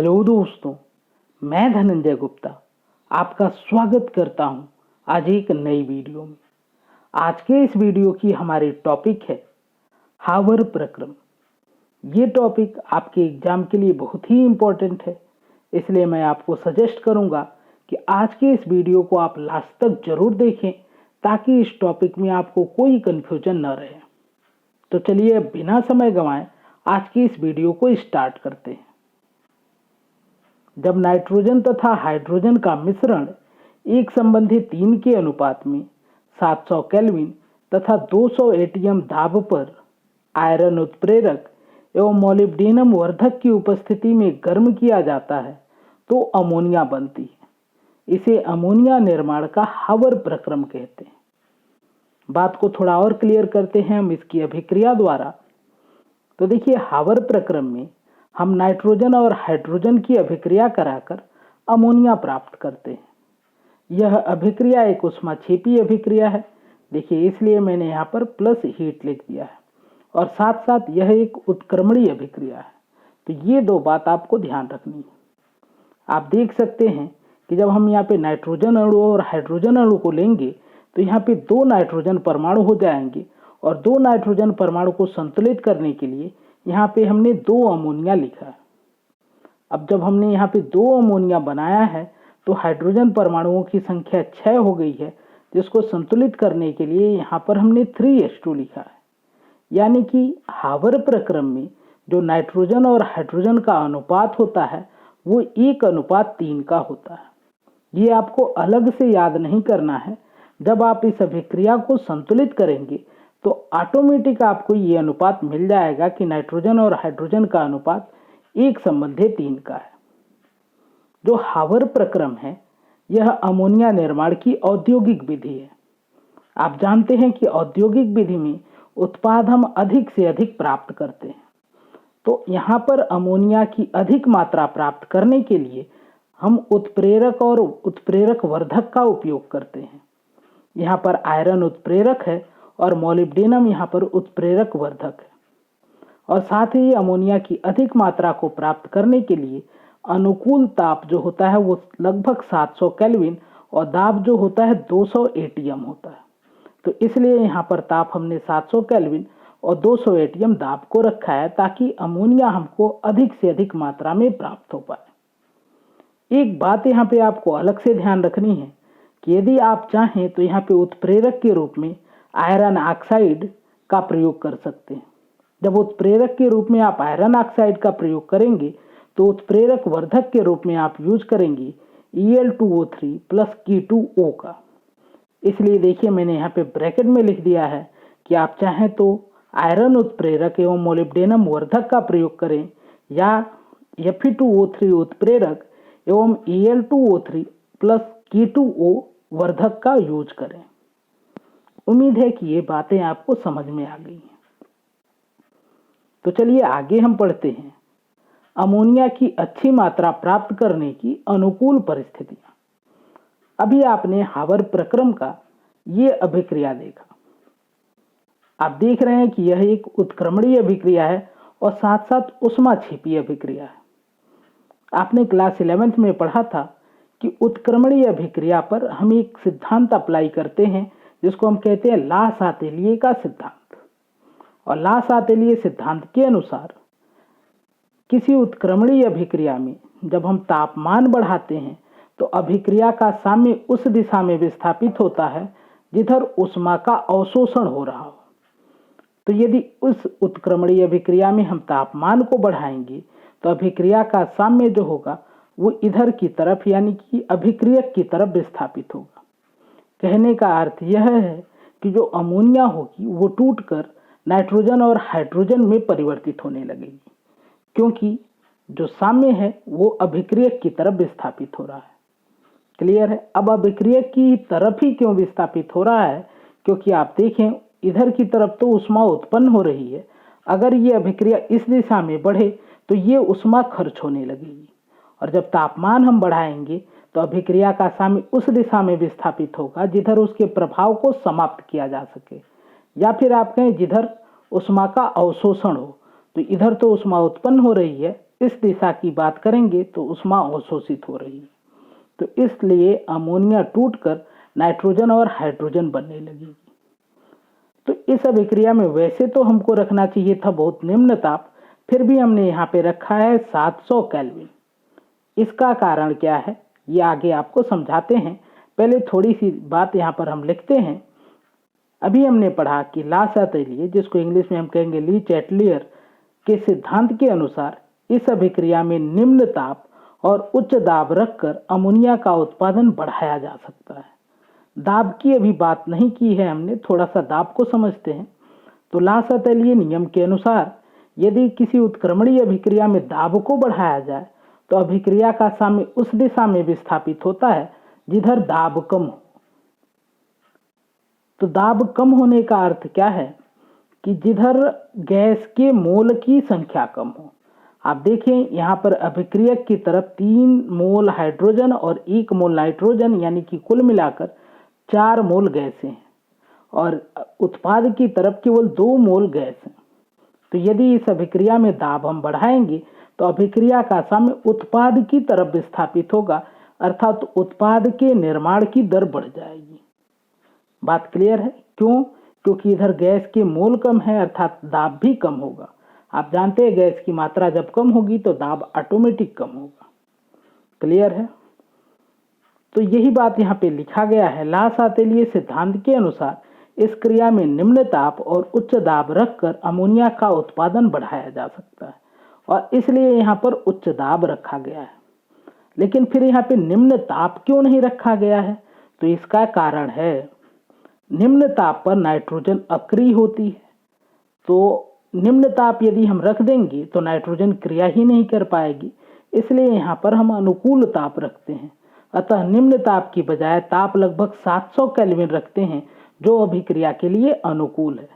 Hello दोस्तों, मैं धनंजय गुप्ता आपका स्वागत करता हूं आज एक नई वीडियो में। आज के इस वीडियो की हमारी टॉपिक है हावर प्रक्रम। ये टॉपिक आपके एग्जाम के लिए बहुत ही इम्पोर्टेंट है, इसलिए मैं आपको सजेस्ट करूंगा कि आज के इस वीडियो को आप लास्ट तक जरूर देखें ताकि इस टॉपिक में आपको कोई कंफ्यूजन न रहे। तो चलिए अब बिना समय गंवाए आज की इस वीडियो को स्टार्ट करते हैं। जब नाइट्रोजन तथा हाइड्रोजन का मिश्रण एक संबंधी 3 के अनुपात में 700 केल्विन तथा 200 एटीएम दाब पर आयरन उत्प्रेरक एवं मोलिब्डेनम वर्धक की उपस्थिति में गर्म किया जाता है तो अमोनिया बनती है। इसे अमोनिया निर्माण का हावर प्रक्रम कहते हैं। बात को थोड़ा और क्लियर करते हैं हम इसकी अभिक्रिया द्वारा। तो देखिए, हावर प्रक्रम में हम नाइट्रोजन और हाइड्रोजन की अभिक्रिया कराकर अमोनिया प्राप्त करते हैं। यह अभिक्रिया एक ऊष्माक्षेपी अभिक्रिया है। देखिए, इसलिए मैंने यहाँ पर प्लस हीट लिख दिया है और साथ साथ यह एक उत्क्रमणीय अभिक्रिया है। तो ये दो बात आपको ध्यान रखनी है। आप देख सकते हैं कि जब हम यहाँ पे नाइट्रोजन अणु और हाइड्रोजन अणु को लेंगे तो यहाँ पे 2 नाइट्रोजन परमाणु हो जाएंगे और 2 नाइट्रोजन परमाणु को संतुलित करने के लिए यहाँ पे हमने 2 अमोनिया लिखा है। अब जब हमने यहाँ पे 2 अमोनिया बनाया है तो हाइड्रोजन परमाणुओं की संख्या 6 हो गई है, जिसको संतुलित करने के लिए यहाँ पर हमने 3s2 लिखा है। यानी कि हावर प्रक्रम में जो नाइट्रोजन और हाइड्रोजन का अनुपात होता है वो 1:3 का होता है। ये आपको अलग से याद नहीं करना है। जब आप इस अभिक्रिया को संतुलित करेंगे तो ऑटोमेटिक आपको ये अनुपात मिल जाएगा कि नाइट्रोजन और हाइड्रोजन का अनुपात 1:3 का है। जो हावर प्रक्रम है यह अमोनिया निर्माण की औद्योगिक विधि है। आप जानते हैं कि औद्योगिक विधि में उत्पाद हम अधिक से अधिक प्राप्त करते हैं। तो यहाँ पर अमोनिया की अधिक मात्रा प्राप्त करने के लिए हम उत्प्रेरक और उत्प्रेरक वर्धक का उपयोग करते हैं। यहाँ पर आयरन उत्प्रेरक है और मोलिब्डेनम यहाँ पर उत्प्रेरक वर्धक है। और साथ ही अमोनिया की अधिक मात्रा को प्राप्त करने के लिए अनुकूल ताप जो होता है वो लगभग 700 केल्विन और दाब जो होता है 200 एटीएम होता है। तो इसलिए यहाँ पर ताप हमने 700 केल्विन और 200 एटीएम दाब को रखा है ताकि अमोनिया हमको अधिक से अधिक मात्रा में प्राप्त हो पाए। एक बात यहाँ पे आपको अलग से ध्यान रखनी है कि यदि आप चाहें तो यहाँ पे उत्प्रेरक के रूप में आयरन ऑक्साइड का प्रयोग कर सकते हैं। जब उत्प्रेरक के रूप में आप आयरन ऑक्साइड का प्रयोग करेंगे तो उत्प्रेरक वर्धक के रूप में आप यूज करेंगे Al2O3 प्लस K2O का। इसलिए देखिए, मैंने यहाँ पे ब्रैकेट में लिख दिया है कि आप चाहें तो आयरन उत्प्रेरक एवं मोलिब्डेनम वर्धक का प्रयोग करें या Fe2O3 उत्प्रेरक एवं Al2O3 प्लस K2O वर्धक का यूज करें। उम्मीद है कि ये बातें आपको समझ में आ गई हैं। तो चलिए आगे हम पढ़ते हैं अमोनिया की अच्छी मात्रा प्राप्त करने की अनुकूल परिस्थितियां। अभी आपने हावर प्रक्रम का ये अभिक्रिया देखा। आप देख रहे हैं कि यह एक उत्क्रमणीय अभिक्रिया है और साथ साथ ऊष्माक्षेपी अभिक्रिया है। आपने क्लास 11th में पढ़ा था कि उत्क्रमणीय अभिक्रिया पर हम एक सिद्धांत अप्लाई करते हैं जिसको हम कहते हैं ला-सातेलिए का सिद्धांत। और ला-सातेलिए सिद्धांत के अनुसार किसी उत्क्रमणीय अभिक्रिया में जब हम तापमान बढ़ाते हैं तो अभिक्रिया का साम्य उस दिशा में विस्थापित होता है जिधर ऊष्मा का अवशोषण हो रहा हो। तो यदि उस उत्क्रमणीय अभिक्रिया में हम तापमान को बढ़ाएंगे तो अभिक्रिया का साम्य जो होगा वो इधर की तरफ यानी कि अभिक्रियक की तरफ विस्थापित होगा। कहने का अर्थ यह है कि जो अमोनिया होगी वो टूटकर नाइट्रोजन और हाइड्रोजन में परिवर्तित होने लगेगी, क्योंकि जो साम्य है वो अभिक्रियक की तरफ विस्थापित हो रहा है। क्लियर है? अब अभिक्रियक की तरफ ही क्यों विस्थापित हो रहा है? क्योंकि आप देखें इधर की तरफ तो ऊष्मा उत्पन्न हो रही है। अगर ये अभिक्रिया इस दिशा में बढ़े तो ये ऊष्मा खर्च होने लगेगी और जब तापमान हम बढ़ाएंगे तो अभिक्रिया का साम्य उस दिशा में विस्थापित होगा जिधर उसके प्रभाव को समाप्त किया जा सके, या फिर आप कहें जिधर ऊष्मा का अवशोषण हो। तो इधर तो ऊष्मा उत्पन्न हो रही है इस दिशा की बात करेंगे तो ऊष्मा अवशोषित हो रही है, तो इसलिए अमोनिया टूटकर नाइट्रोजन और हाइड्रोजन बनने लगेगी। तो इस अभिक्रिया में वैसे तो हमको रखना चाहिए था बहुत निम्न ताप, फिर भी हमने यहाँ पे रखा है 700 केल्विन। इसका कारण क्या है ये आगे आपको समझाते हैं। पहले थोड़ी सी बात यहाँ पर हम लिखते हैं। अभी हमने पढ़ा कि लासातेलिए, जिसको इंग्लिश में हम कहेंगे ली चैटलियर के सिद्धांत के अनुसार इस अभिक्रिया में निम्न ताप और उच्च दाब रखकर अमोनिया का उत्पादन बढ़ाया जा सकता है। दाब की अभी बात नहीं की है हमने, थोड़ा सा दाब को समझते हैं। तो लासातेलिए नियम के अनुसार यदि किसी उत्क्रमणीय अभिक्रिया में दाब को बढ़ाया जाए तो अभिक्रिया का साम्य उस दिशा में विस्थापित होता है जिधर दाब कम हो। तो दाब कम होने का अर्थ क्या है कि जिधर गैस के मोल की संख्या कम हो। आप देखें यहाँ पर अभिक्रियक की तरफ 3 मोल हाइड्रोजन और 1 मोल नाइट्रोजन, यानी कि कुल मिलाकर 4 मोल गैस हैं, और उत्पाद की तरफ केवल 2 मोल गैस हैं। तो यदि इस अभिक्रिया में दाब हम बढ़ाएंगे तो अभिक्रिया का साम्य उत्पाद की तरफ विस्थापित होगा, अर्थात उत्पाद के निर्माण की दर बढ़ जाएगी। बात क्लियर है? क्यों? क्योंकि इधर गैस के मोल कम है, अर्थात दाब भी कम होगा। आप जानते हैं गैस की मात्रा जब कम होगी तो दाब ऑटोमेटिक कम होगा। क्लियर है? तो यही बात यहाँ पे लिखा गया है। लासातेलिए सिद्धांत के अनुसार इस क्रिया में निम्न ताप और उच्च दाब रखकर अमोनिया का उत्पादन बढ़ाया जा सकता है, और इसलिए यहाँ पर उच्च दाब रखा गया है। लेकिन फिर यहाँ पे निम्न ताप क्यों नहीं रखा गया है? तो इसका कारण है निम्न ताप पर नाइट्रोजन अक्रिय होती है। तो निम्न ताप यदि हम रख देंगे तो नाइट्रोजन क्रिया ही नहीं कर पाएगी, इसलिए यहाँ पर हम अनुकूल ताप रखते हैं। अतः निम्न ताप की बजाय ताप लगभग 700 केल्विन रखते हैं, जो अभिक्रिया के लिए अनुकूल है।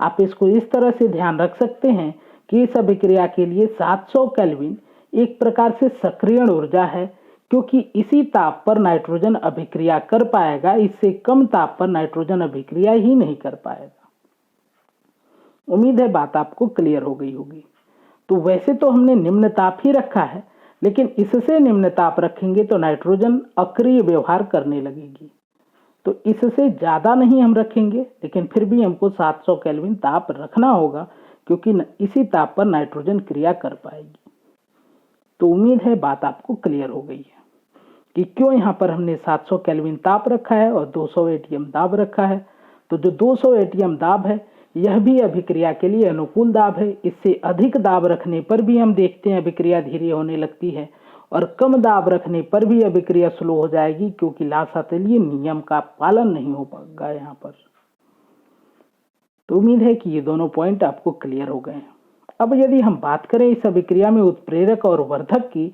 आप इसको इस तरह से ध्यान रख सकते हैं कि इस अभिक्रिया के लिए 700 केल्विन एक प्रकार से सक्रियण ऊर्जा है, क्योंकि इसी ताप पर नाइट्रोजन अभिक्रिया कर पाएगा, इससे कम ताप पर नाइट्रोजन अभिक्रिया ही नहीं कर पाएगा। उम्मीद है बात आपको क्लियर हो गई होगी। तो वैसे तो हमने निम्न ताप ही रखा है, लेकिन इससे निम्न ताप रखेंगे तो नाइट्रोजन अक्रिय व्यवहार करने लगेगी। तो इससे ज़्यादा नहीं हम रखेंगे, लेकिन फिर भी हमको 700 केल्विन ताप रखना होगा, क्योंकि इसी ताप पर नाइट्रोजन क्रिया कर पाएगी। तो उम्मीद है बात आपको क्लियर हो गई है कि क्यों यहाँ पर हमने 700 केल्विन ताप रखा है और 200 एटीएम दाब रखा है। तो जो 200 एटीएम दाब है यह भी अभिक्रिया के लिए अनुकूल दाब है। इससे अधिक दाब रखने पर भी हम देखते हैं अभिक्रिया धीरे होने लगती है, और कम दाब रखने पर भी अभिक्रिया स्लो हो जाएगी, क्योंकि लासातेलिए नियम का पालन नहीं हो पाएगा यहाँ पर। तो उम्मीद है कि ये दोनों पॉइंट आपको क्लियर हो गए हैं। अब यदि हम बात करें इस अभिक्रिया में उत्प्रेरक और वर्धक की,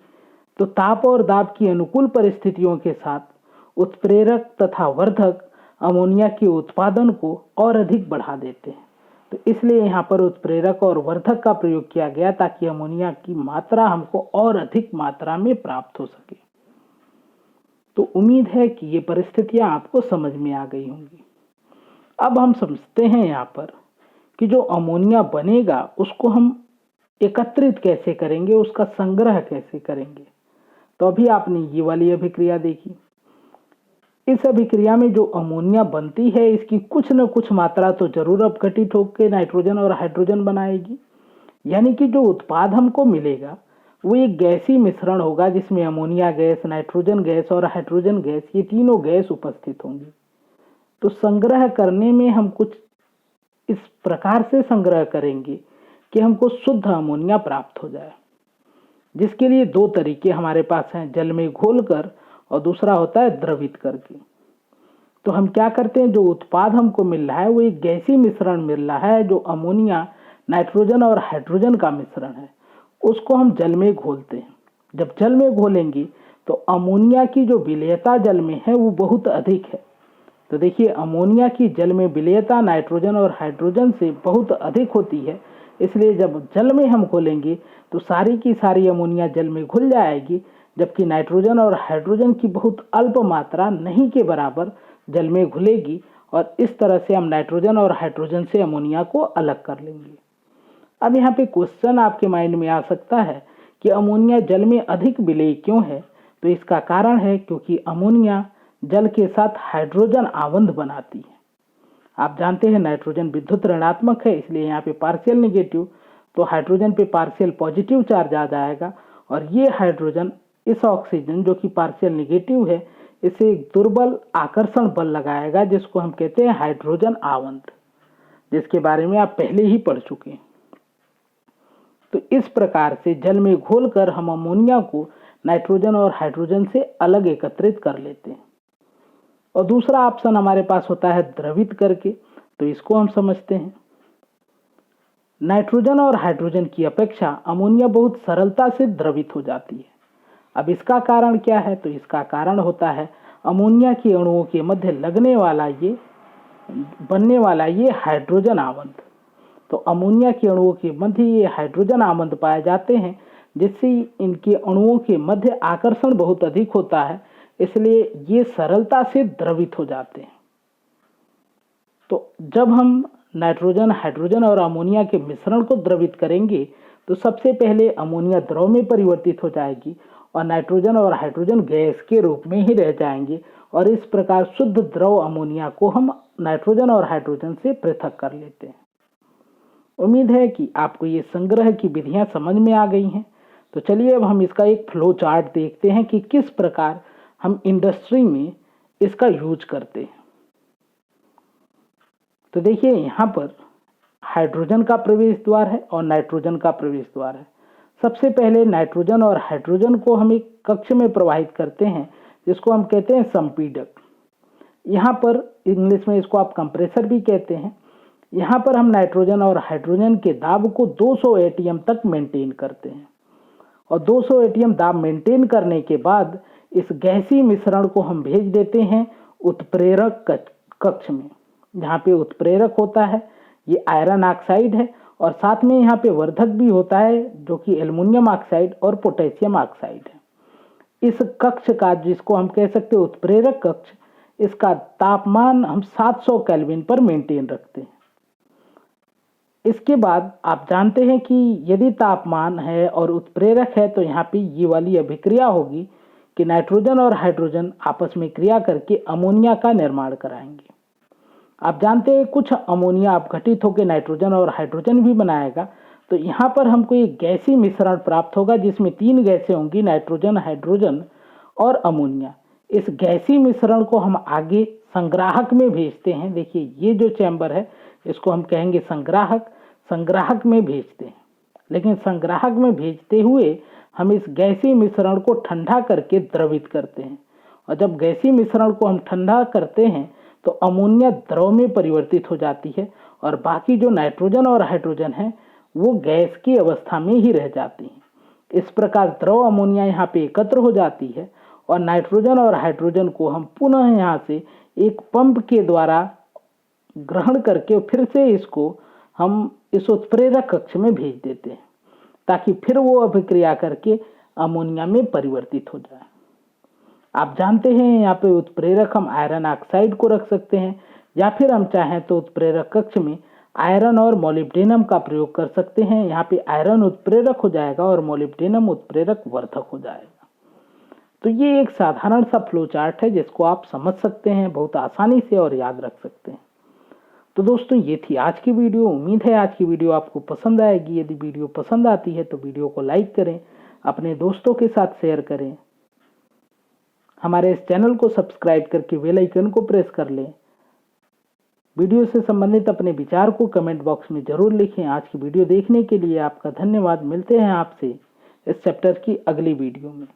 तो ताप और दाब की अनुकूल परिस्थितियों के साथ उत्प्रेरक तथा वर्धक अमोनिया के उत्पादन को और अधिक बढ़ा देते हैं। तो इसलिए यहाँ पर उत्प्रेरक और वर्धक का प्रयोग किया गया, ताकि अमोनिया की मात्रा हमको और अधिक मात्रा में प्राप्त हो सके। तो उम्मीद है कि ये परिस्थितियां आपको समझ में आ गई होंगी। अब हम समझते हैं यहाँ पर कि जो अमोनिया बनेगा उसको हम एकत्रित कैसे करेंगे, उसका संग्रह कैसे करेंगे। तो अभी आपने ये वाली अभिक्रिया देखी। इस अभिक्रिया में जो अमोनिया बनती है इसकी कुछ न कुछ मात्रा तो जरूर अपघटित होकर नाइट्रोजन और हाइड्रोजन बनाएगी, यानी कि जो उत्पाद हमको मिलेगा वो एक गैसीय मिश्रण होगा, जिसमें अमोनिया गैस, नाइट्रोजन गैस और हाइड्रोजन गैस, ये तीनों गैस उपस्थित होंगी। तो संग्रह करने में हम कुछ इस प्रकार से संग्रह करेंगे कि हमको शुद्ध अमोनिया प्राप्त हो जाए, जिसके लिए 2 तरीके हमारे पास हैं, जल में घोलकर और दूसरा होता है द्रवित करके। तो हम क्या करते हैं, जो उत्पाद हमको मिल रहा है वो एक गैसीय मिश्रण मिल रहा है, जो अमोनिया, नाइट्रोजन और हाइड्रोजन का मिश्रण है, उसको हम जल में घोलते हैं। जब जल में घोलेंगे तो अमोनिया की जो विलेयता जल में है वो बहुत अधिक है। तो देखिए, अमोनिया की जल में विलेयता नाइट्रोजन और हाइड्रोजन से बहुत अधिक होती है, इसलिए जब जल में हम घोलेंगे तो सारी की सारी अमोनिया जल में घुल जाएगी, जबकि नाइट्रोजन और हाइड्रोजन की बहुत अल्प मात्रा नहीं के बराबर जल में घुलेगी, और इस तरह से हम नाइट्रोजन और हाइड्रोजन से अमोनिया को अलग कर लेंगे। अब यहाँ पे क्वेश्चन आपके माइंड में आ सकता है कि अमोनिया जल में अधिक विलेय क्यों है, तो इसका कारण है क्योंकि अमोनिया जल के साथ हाइड्रोजन आबंध बनाती है। आप जानते हैं नाइट्रोजन विद्युत ऋणात्मक है, इसलिए यहाँ पे पार्शियल नेगेटिव, तो हाइड्रोजन पे पार्शियल पॉजिटिव चार्ज आ जाएगा और ये हाइड्रोजन इस ऑक्सीजन जो कि पार्शियल नेगेटिव है इसे एक दुर्बल आकर्षण बल लगाएगा जिसको हम कहते हैं हाइड्रोजन आबंध, जिसके बारे में आप पहले ही पढ़ चुके हैं। तो इस प्रकार से जल में घोलकर हम अमोनिया को नाइट्रोजन और हाइड्रोजन से अलग एकत्रित कर लेते हैं। और दूसरा ऑप्शन हमारे पास होता है द्रवित करके, तो इसको हम समझते हैं। नाइट्रोजन और हाइड्रोजन की अपेक्षा अमोनिया बहुत सरलता से द्रवित हो जाती है। अब इसका कारण क्या है, तो इसका कारण होता है अमोनिया के अणुओं के मध्य बनने वाला ये हाइड्रोजन आबंध। तो अमोनिया के अणुओं के मध्य ये हाइड्रोजन आबंध पाए जाते हैं, जिससे इनके अणुओं के मध्य आकर्षण बहुत अधिक होता है, इसलिए ये सरलता से द्रवित हो जाते हैं। तो जब हम नाइट्रोजन, हाइड्रोजन और अमोनिया के मिश्रण को द्रवित करेंगे तो सबसे पहले अमोनिया द्रव में परिवर्तित हो जाएगी और नाइट्रोजन और हाइड्रोजन गैस के रूप में ही रह जाएंगे और इस प्रकार शुद्ध द्रव अमोनिया को हम नाइट्रोजन और हाइड्रोजन से पृथक कर लेते हैं। उम्मीद है कि आपको ये संग्रह की विधियां समझ में आ गई हैं। तो चलिए अब हम इसका एक फ्लो चार्ट देखते हैं कि किस प्रकार हम इंडस्ट्री में इसका यूज करते हैं। तो देखिए यहाँ पर हाइड्रोजन का प्रवेश द्वार है और नाइट्रोजन का प्रवेश द्वार है। सबसे पहले नाइट्रोजन और हाइड्रोजन को हम एक कक्ष में प्रवाहित करते हैं जिसको हम कहते हैं संपीडक। यहाँ पर इंग्लिश में इसको आप कंप्रेसर भी कहते हैं। यहाँ पर हम नाइट्रोजन और हाइड्रोजन के दाब को 200 एटीएम तक मेंटेन करते हैं और 200 एटीएम दाब मेंटेन करने के बाद इस गैसीय मिश्रण को हम भेज देते हैं उत्प्रेरक कक्ष में। जहाँ पे उत्प्रेरक होता है ये आयरन ऑक्साइड है और साथ में यहाँ पे वर्धक भी होता है जो कि एल्युमिनियम ऑक्साइड और पोटेशियम ऑक्साइड है। इस कक्ष का, जिसको हम कह सकते हैं उत्प्रेरक कक्ष, इसका तापमान हम 700 केल्विन पर मेंटेन रखते हैं। इसके बाद आप जानते हैं कि यदि तापमान है और उत्प्रेरक है तो यहाँ पे ये वाली अभिक्रिया होगी कि नाइट्रोजन और हाइड्रोजन आपस में क्रिया करके अमोनिया का निर्माण कराएंगे। आप जानते हैं कुछ अमोनिया अपघटित होकर नाइट्रोजन और हाइड्रोजन भी बनाएगा। तो यहाँ पर हमको एक गैसीय मिश्रण प्राप्त होगा जिसमें 3 गैसें होंगी, नाइट्रोजन, हाइड्रोजन और अमोनिया। इस गैसीय मिश्रण को हम आगे संग्राहक में भेजते हैं। देखिए ये जो चैम्बर है इसको हम कहेंगे संग्राहक में भेजते हैं। लेकिन संग्राहक में भेजते हुए हम इस गैसीय मिश्रण को ठंडा करके द्रवित करते हैं और जब गैसीय मिश्रण को हम ठंडा करते हैं तो अमोनिया द्रव में परिवर्तित हो जाती है और बाकी जो नाइट्रोजन और हाइड्रोजन है वो गैस की अवस्था में ही रह जाती हैं। इस प्रकार द्रव अमोनिया यहाँ पे एकत्र हो जाती है और नाइट्रोजन और हाइड्रोजन को हम पुनः यहाँ से एक पंप के द्वारा ग्रहण करके फिर से इसको हम इस उत्प्रेरक कक्ष में भेज देते हैं ताकि फिर वो अभिक्रिया करके अमोनिया में परिवर्तित हो जाए। आप जानते हैं यहाँ पे उत्प्रेरक हम आयरन ऑक्साइड को रख सकते हैं या फिर हम चाहें तो उत्प्रेरक कक्ष में आयरन और मोलिब्डेनम का प्रयोग कर सकते हैं। यहाँ पे आयरन उत्प्रेरक हो जाएगा और मोलिब्डेनम उत्प्रेरक वर्धक हो जाएगा। तो ये एक साधारण सा फ्लो चार्ट है जिसको आप समझ सकते हैं बहुत आसानी से और याद रख सकते हैं। तो दोस्तों ये थी आज की वीडियो। उम्मीद है आज की वीडियो आपको पसंद आएगी। यदि वीडियो पसंद आती है तो वीडियो को लाइक करें, अपने दोस्तों के साथ शेयर करें, हमारे इस चैनल को सब्सक्राइब करके बेल आइकन को प्रेस कर लें। वीडियो से संबंधित अपने विचार को कमेंट बॉक्स में जरूर लिखें। आज की वीडियो देखने के लिए आपका धन्यवाद। मिलते हैं आपसे इस चैप्टर की अगली वीडियो में।